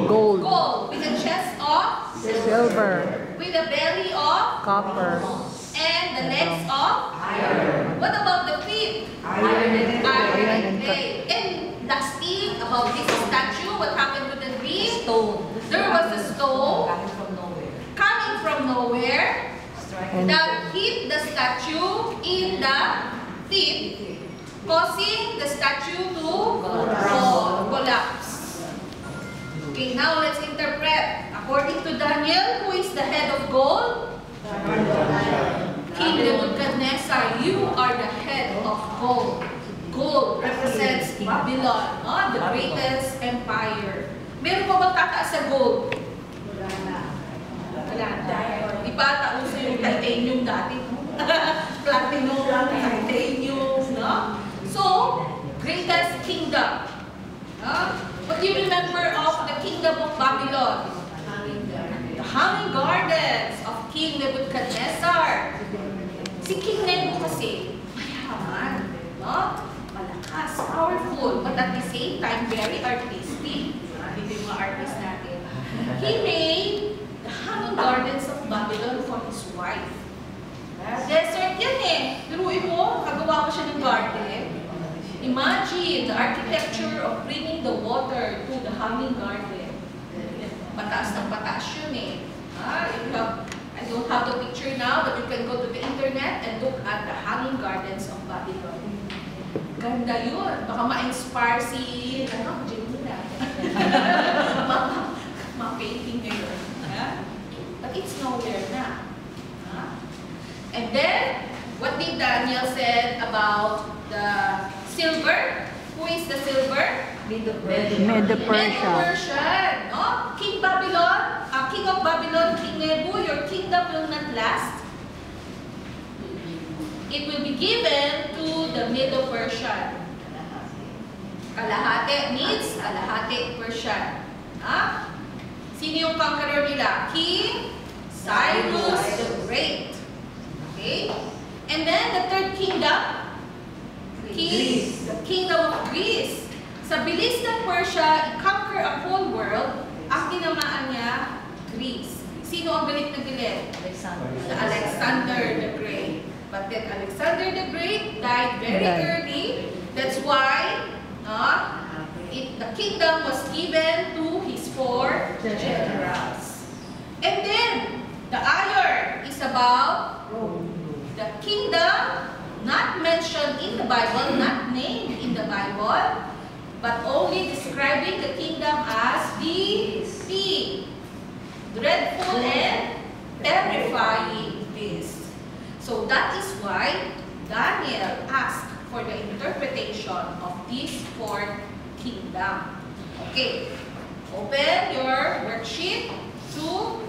Gold. Gold. With a chest of Silver. with a belly of Copper. and the legs of iron. What about the feet? Iron and clay. And lastly, about this statue, what happened to the tree? There was a stone coming from nowhere that hit the statue in the feet, causing the statue to collapse. Okay, now let's interpret. According to Daniel, who is the head of gold? King Nebuchadnezzar, you are the head of gold. Gold represents Babylon, the greatest empire. Meron pa bang tataas sa gold? Wala na. Di ba tauso yung titanium dati? Platinum, titanium, no? So, greatest kingdom. What do you remember of the kingdom of Babylon? The hanging gardens of King Nebuchadnezzar. Si King Nebu kasi, mayaman, no? Malakas, powerful, but at the same time, very artistic. Dito yung mga artist natin. He made the hanging gardens of Babylon for his wife. Desert yan eh. Biruin mo, kagawa ko siya ng garden. Imagine the architecture of bringing the water to the hanging garden. Pataas ng pataas yun eh. I don't have the picture now, but you can go to the internet and look at the hanging gardens of Babylon. Ganda yun. Baka ma-inspire si, Jimuna. Ma-painting niya yun. But it's nowhere na. And then, what did Daniel said about the silver? Who is the silver? Medo-Persian. No? King Babylon, King of Babylon, King Nebu, your kingdom will not last. It will be given to the Medo-Persian. Kalahati means kalahati Persian. Sino yung conqueror nila? King Cyrus the Great. Okay? And then the third kingdom, the kingdom of Greece. Sa bilis ng Persia, i-conquer ang whole world, ang tinamaan niya, Greece. Sino ang galit na galit? Alexander the Great. But then Alexander the Great died very early. That's why the kingdom was given to his 4 generals. And then, the iron is about the kingdom not mentioned in the Bible, not named in the Bible, but only describing the kingdom as the dreadful and terrifying beast. So that is why Daniel asked for the interpretation of this 4th kingdom. Okay, open your worksheet to